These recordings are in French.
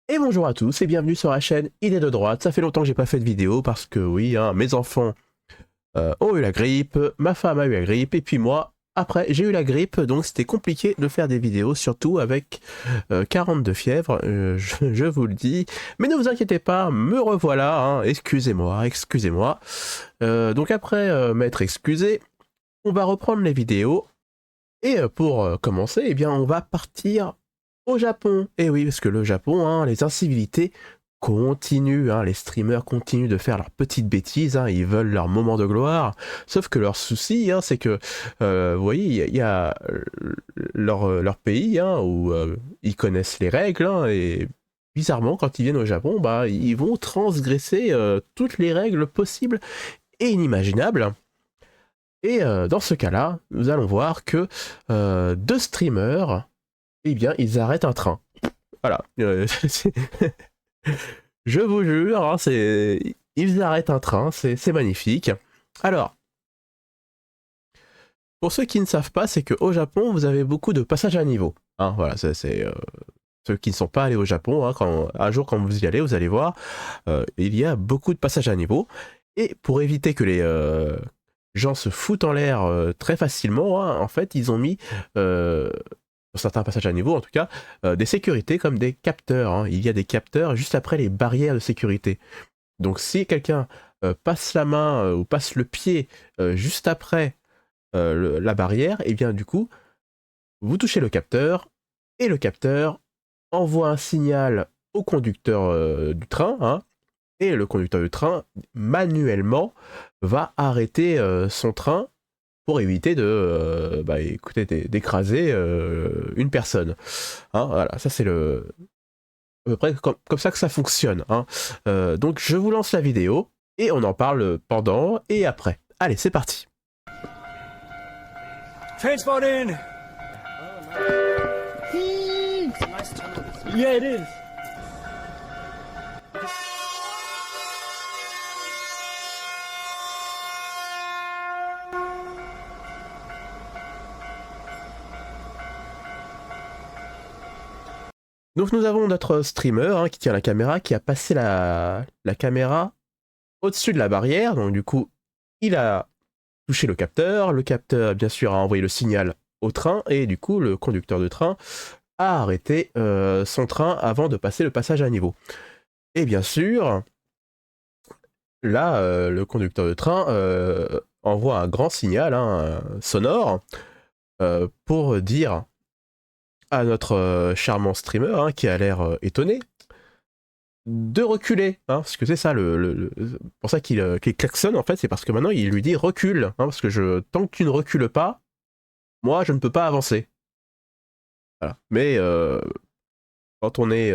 Et bonjour à tous et bienvenue sur la chaîne Idée de droite. Ça fait longtemps que j'ai pas fait de vidéo parce que oui, mes enfants ont eu la grippe, ma femme a eu la grippe et puis moi, après j'ai eu la grippe, donc c'était compliqué de faire des vidéos, surtout avec 42 fièvres, je vous le dis. Mais ne vous inquiétez pas, me revoilà, excusez-moi. Donc après m'être excusé, on va reprendre les vidéos. Et pour commencer, eh bien on va partir au Japon. Et oui, parce que le Japon, les incivilités continuent, les streamers continuent de faire leurs petites bêtises, ils veulent leur moment de gloire, sauf que leur souci, c'est que, vous voyez, il y a leur pays, où ils connaissent les règles, et bizarrement, quand ils viennent au Japon, ils vont transgresser toutes les règles possibles et inimaginables. Et dans ce cas-là, nous allons voir que deux streamers, eh bien, ils arrêtent un train. Voilà. Je vous jure, ils arrêtent un train, c'est magnifique. Alors, pour ceux qui ne savent pas, c'est qu'au Japon, vous avez beaucoup de passages à niveau. Voilà, c'est ceux qui ne sont pas allés au Japon, un jour quand vous y allez, vous allez voir, il y a beaucoup de passages à niveau. Et pour éviter que les gens se foutent en l'air très facilement, en fait, ils ont mis, pour certains passages à niveau en tout cas, des sécurités comme des capteurs. Il y a des capteurs juste après les barrières de sécurité. Donc si quelqu'un passe la main ou passe le pied juste après la barrière, et bien du coup, vous touchez le capteur, et le capteur envoie un signal au conducteur du train, et le conducteur du train, manuellement, va arrêter son train pour éviter d'écraser une personne. Voilà, ça c'est à peu près comme ça que ça fonctionne. Donc je vous lance la vidéo, et on en parle pendant et après. Allez, c'est parti. Transport in! Yeah, it is. Donc nous avons notre streamer qui tient la caméra, qui a passé la caméra au-dessus de la barrière. Donc du coup, il a touché le capteur bien sûr a envoyé le signal au train, et du coup le conducteur de train a arrêté son train avant de passer le passage à niveau. Et bien sûr, là, le conducteur de train envoie un grand signal sonore pour dire à notre charmant streamer qui a l'air étonné de reculer, parce que c'est ça pour ça qu'il klaxonne en fait, c'est parce que maintenant il lui dit recule, parce que tant que tu ne recules pas, moi je ne peux pas avancer. Voilà. Mais quand on est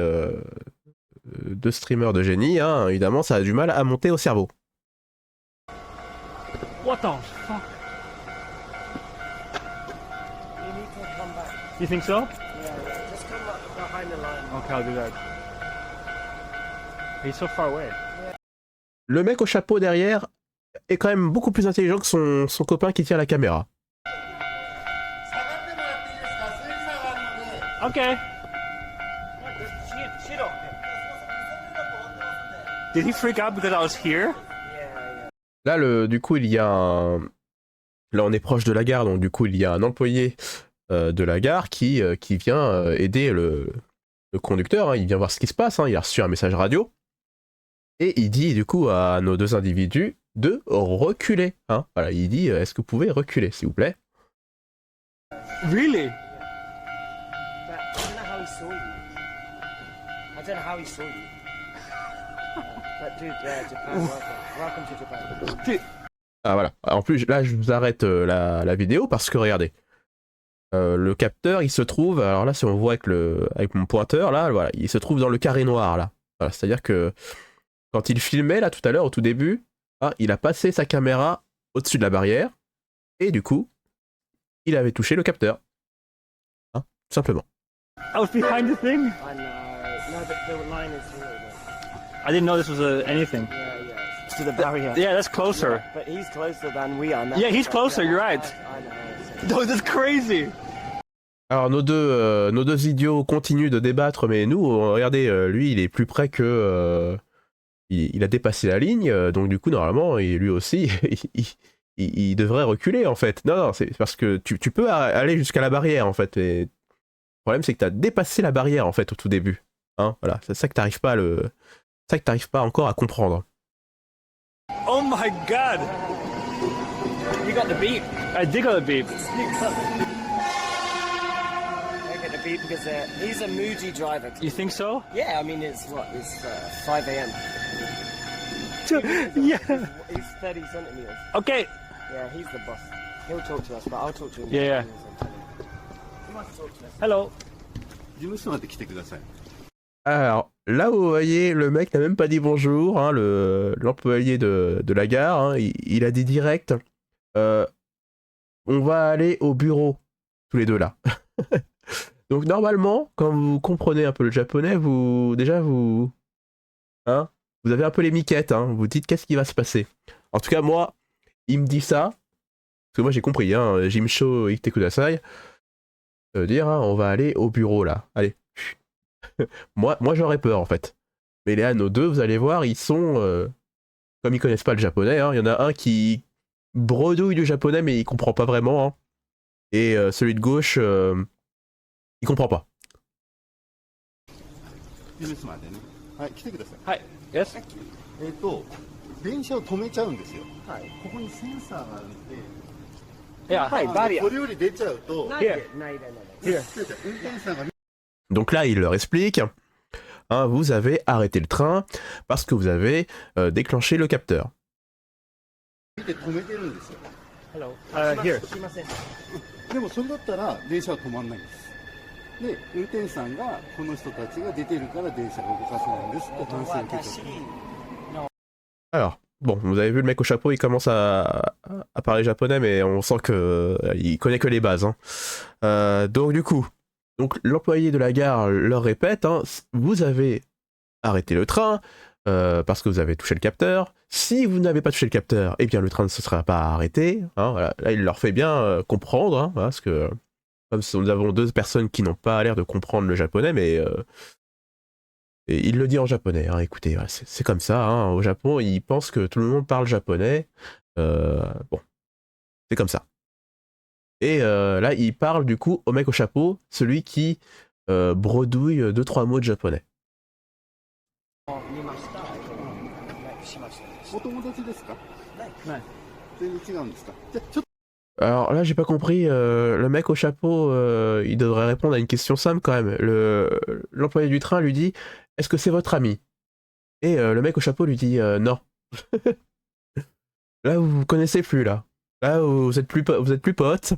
deux streamers de génie, évidemment ça a du mal à monter au cerveau. What the fuck? You need to come back. You think so? Yeah. Just come behind the line. Okay, I'll do that. He's so far away. Le mec au chapeau derrière est quand même beaucoup plus intelligent que son copain qui tient la caméra. Okay. Did he freak out because I was here? Là, du coup, il y a Là, on est proche de la gare, donc du coup, il y a un employé de la gare qui vient aider le conducteur. Il vient voir ce qui se passe. Il a reçu un message radio. Et il dit, du coup, à nos deux individus de reculer. Voilà, il dit, est-ce que vous pouvez reculer, s'il vous plaît? Really? I don't know how he saw you. But dude, yeah, Japan, welcome to Japan. Voilà. En plus, là, je vous arrête la vidéo parce que, regardez, le capteur, il se trouve, alors là, si on voit avec mon pointeur, là, voilà, il se trouve dans le carré noir, là. Voilà, c'est-à-dire que quand il filmait, là, tout à l'heure, au tout début, il a passé sa caméra au-dessus de la barrière, et du coup, il avait touché le capteur. Tout simplement. I was behind the thing? I know. No, the line is here. I didn't know this was anything. Yeah. To the barrier. Yeah, that's closer. Yeah, but he's closer than we are now. Yeah, he's closer, you're right. I know. No, that's crazy. Alors nos deux idiots continuent de débattre, mais nous, regardez, lui il est plus près que... il a dépassé la ligne, donc du coup normalement, lui aussi, il devrait reculer en fait. Non, c'est parce que tu peux aller jusqu'à la barrière en fait. Et le problème c'est que tu as dépassé la barrière en fait au tout début. Hein, voilà, c'est ça que t'arrives pas ça que t'arrives pas encore à comprendre. Oh my god! You got the beep. I did got a beep. I get the beep because he's a moody driver. You think so? Yeah, I mean it's 5 a.m. Yeah. He's 30 centimeters. Okay. Yeah, he's the boss. He'll talk to us, but I'll talk to him. Yeah. He wants to talk to us. Hello. 事務所まで来てください。 Alors, là où vous voyez, le mec n'a même pas dit bonjour, hein, l'employé de la gare, hein, il a dit direct, on va aller au bureau, tous les deux là. Donc normalement, quand vous comprenez un peu le japonais, vous hein, vous avez un peu les miquettes, hein, vous dites qu'est-ce qui va se passer. En tout cas, moi, il me dit ça, parce que moi j'ai compris, hein, Jimsho Ite Kudasai, ça veut dire, hein, on va aller au bureau là, allez. moi j'aurais peur en fait. Mais les nos deux, vous allez voir, ils sont... comme ils connaissent pas le japonais, hein, il y en a un qui bredouille du japonais mais il comprend pas vraiment. Hein, et celui de gauche, il comprend pas. 事務所までね。はい、来てください。 Hi. Yes. 電車を止めちゃうんですよ。はい。ここにセンサーがあるんで、 Yeah. はい、バリアこ。れより出ちゃうと、 Here. ない。 Here. 運転手さんが Donc là, il leur explique, hein, vous avez arrêté le train parce que vous avez déclenché le capteur. 見て止めてるんですよ。 Hello. Here. すいません。でもそれだったら電車は止まんないんです。で、運転手さんがこの人たちが出てるから電車が動かせないんですって反省を受けてる。 Alors, bon, vous avez vu le mec au chapeau, il commence à parler japonais, mais on sent que il connaît que les bases. Hein. Donc du coup, l'employé de la gare leur répète, hein, vous avez arrêté le train parce que vous avez touché le capteur. Si vous n'avez pas touché le capteur, eh bien le train ne se sera pas arrêté. Hein, voilà. Là, il leur fait bien comprendre, hein, parce que comme nous avons deux personnes qui n'ont pas l'air de comprendre le japonais, mais et il le dit en japonais. Hein, écoutez, voilà, c'est comme ça. Hein, au Japon, ils pensent que tout le monde parle japonais. Bon, c'est comme ça. Et là, il parle du coup au mec au chapeau, celui qui bredouille 2-3 mots de japonais. 見ました。しました。お友達ですか？ない全然違うんですか？じゃあちょっと Alors là, j'ai pas compris. Le mec au chapeau, il devrait répondre à une question simple quand même. L'employé du train lui dit, est-ce que c'est votre ami? Et le mec au chapeau lui dit, non. Là, vous vous connaissez plus là. Là, vous êtes plus potes.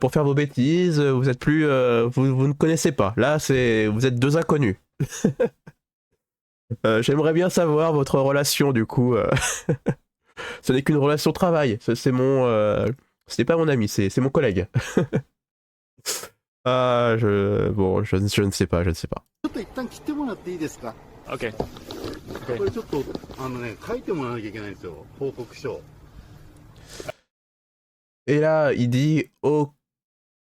Pour faire vos bêtises, vous êtes plus, vous ne connaissez pas. Là, vous êtes deux inconnus. J'aimerais bien savoir votre relation du coup. Ce n'est qu'une relation de travail. C'est mon, ce n'est pas mon ami, c'est mon collègue. Ah, je ne sais pas. ちょっと一旦切ってもらっていいですか？ Okay. これちょっと書いてもらわなきゃいけないんですよ、報告書。 Et là, il dit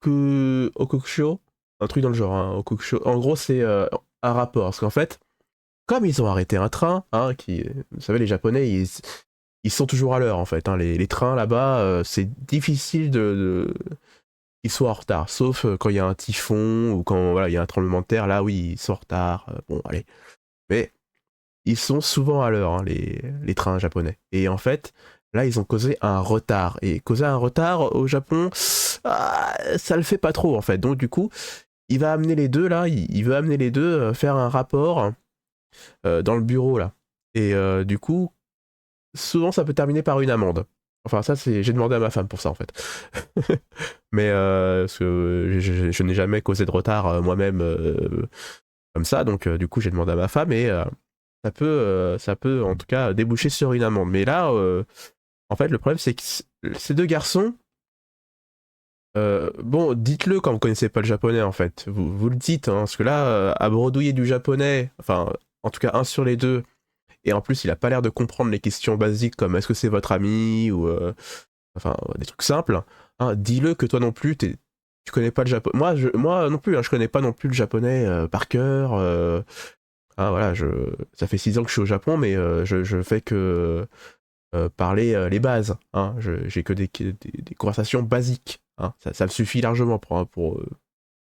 Okukusho, un truc dans le genre, hein, Okukusho. En gros, c'est un rapport, parce qu'en fait, comme ils ont arrêté un train, hein, vous savez, les Japonais, ils sont toujours à l'heure, en fait. Hein, les trains là-bas, c'est difficile qu'ils soient en retard, sauf quand il y a un typhon ou quand voilà, il y a un tremblement de terre. Là, oui, ils sont en retard. Bon, allez. Mais ils sont souvent à l'heure, hein, les trains japonais. Et en fait, là, ils ont causé un retard. Et causer un retard au Japon, ça le fait pas trop, en fait. Donc, du coup, il va amener les deux, là. Il veut amener les deux faire un rapport dans le bureau, là. Et du coup, souvent, ça peut terminer par une amende. Enfin, ça, j'ai demandé à ma femme pour ça, en fait. Mais parce que je n'ai jamais causé de retard moi-même comme ça. Donc, du coup, j'ai demandé à ma femme et ça peut, en tout cas, déboucher sur une amende. Mais là... en fait, le problème, c'est que ces deux garçons, bon, dites-le quand vous connaissez pas le japonais, en fait. Vous le dites, hein, parce que là, à bredouiller du japonais, enfin, en tout cas, un sur les deux, et en plus, il a pas l'air de comprendre les questions basiques comme est-ce que c'est votre ami, ou enfin, des trucs simples. Hein, dis-le que toi non plus, tu connais pas le japonais. Moi non plus, hein, je connais pas non plus le japonais par cœur. Hein, voilà, ça fait 6 ans que je suis au Japon, mais je fais que parler les bases. Hein. J'ai que des conversations basiques. Hein. Ça me suffit largement pour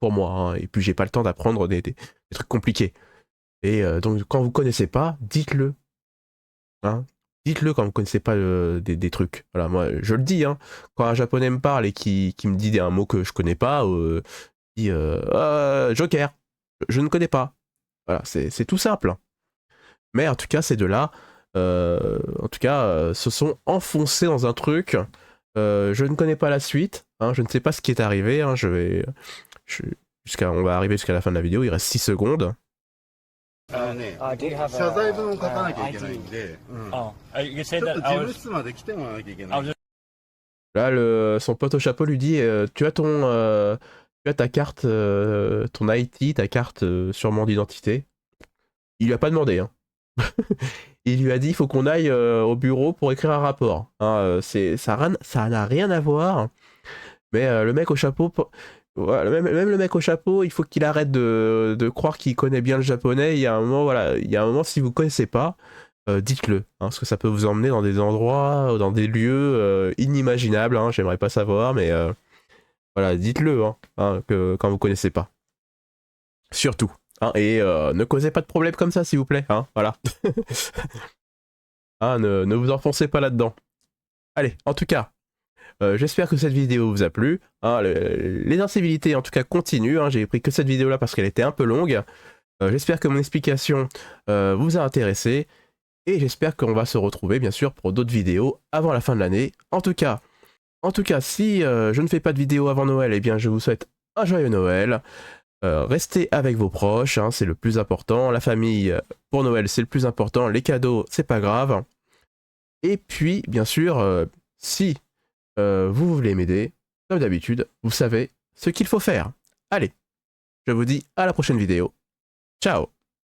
moi. Hein. Et puis j'ai pas le temps d'apprendre des trucs compliqués. Et donc quand vous connaissez pas, dites-le. Hein. Dites-le quand vous connaissez pas des trucs. Voilà, moi je le dis. Hein. Quand un japonais me parle et qui me dit un mot que je connais pas, il dit Joker, je ne connais pas. Voilà, c'est tout simple. Mais en tout cas, ces deux-là, se sont enfoncés dans un truc. Je ne connais pas la suite. Hein, je ne sais pas ce qui est arrivé. Hein, on va arriver jusqu'à la fin de la vidéo. Il reste 6 secondes. do you have 謝罪文を書かなきゃいけないんで、 Oh, you ち said ょっと that 事 I 務 was. 室まで来てもらわなきゃいけ I ない was just. Là, son pote au chapeau lui dit tu as ta carte, ton IT, ta carte sûrement d'identité. Il lui a pas demandé. Hein. Il lui a dit il faut qu'on aille au bureau pour écrire un rapport. Hein, ça n'a rien à voir. Mais le mec au chapeau, voilà, même le mec au chapeau, il faut qu'il arrête de croire qu'il connaît bien le japonais. Il y a un moment, si vous connaissez pas, dites-le, hein, parce que ça peut vous emmener dans des endroits, dans des lieux inimaginables. Hein, j'aimerais pas savoir, mais voilà, dites-le hein, quand vous connaissez pas. Surtout. Hein, et ne causez pas de problème comme ça, s'il vous plaît. Hein, voilà. Hein, ne vous enfoncez pas là-dedans. Allez, en tout cas. J'espère que cette vidéo vous a plu. Hein, les incivilités en tout cas continuent. Hein, j'ai pris que cette vidéo là parce qu'elle était un peu longue. J'espère que mon explication vous a intéressé. Et j'espère qu'on va se retrouver bien sûr pour d'autres vidéos avant la fin de l'année. En tout cas, si je ne fais pas de vidéo avant Noël, eh bien je vous souhaite un joyeux Noël. Restez avec vos proches, hein, c'est le plus important. La famille pour Noël c'est le plus important. Les cadeaux c'est pas grave. Et puis bien sûr, si vous voulez m'aider, comme d'habitude, vous savez ce qu'il faut faire. Allez, je vous dis à la prochaine vidéo. Ciao!